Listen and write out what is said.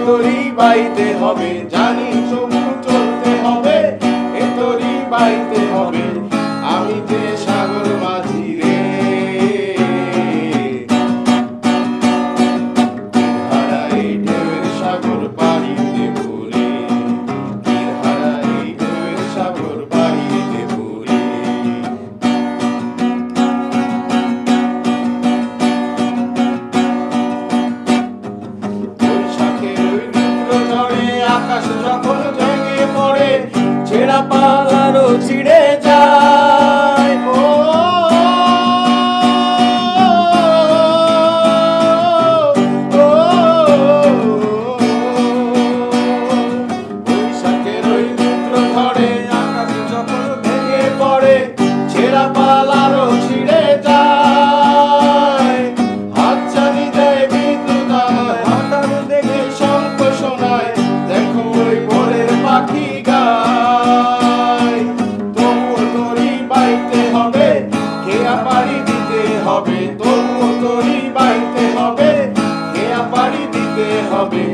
তরি বাইতে হবে, জানি তবু চলতে হবে, এ তরি বাইতে হবে। আমি যে সাগর মাঝি রে, হারা এই ঢেউয়ের সাগর পাড়ি দেব রে, হারা এই ঢেউয়ের সাগর পাড়ি দেব রে। বৈশাখের ওই তীব্র ঝড়ে আকাশ যখন ভেঙে পড়ে, ছেঁড়া পালারও ছিঁড়ে যায়। ও বৈশাখের ওই তীব্র ঝড়ে আকাশ যখন ভেঙে পড়ে, ছেঁড়া পালারও ছিঁড়ে যায়। হাতছানি দেয় বিদ্যুৎ আমায়, হঠাৎ দেখে শঙ্খ শোনায়, দেখো ওই ভোরের পাখি গায়। তবুও তরি বাইতে হবে, খেয়া পাড়ি দিতে হবে, তবুও তরি বাইতে হবে, খেয়া পাড়ি দিতে হবে।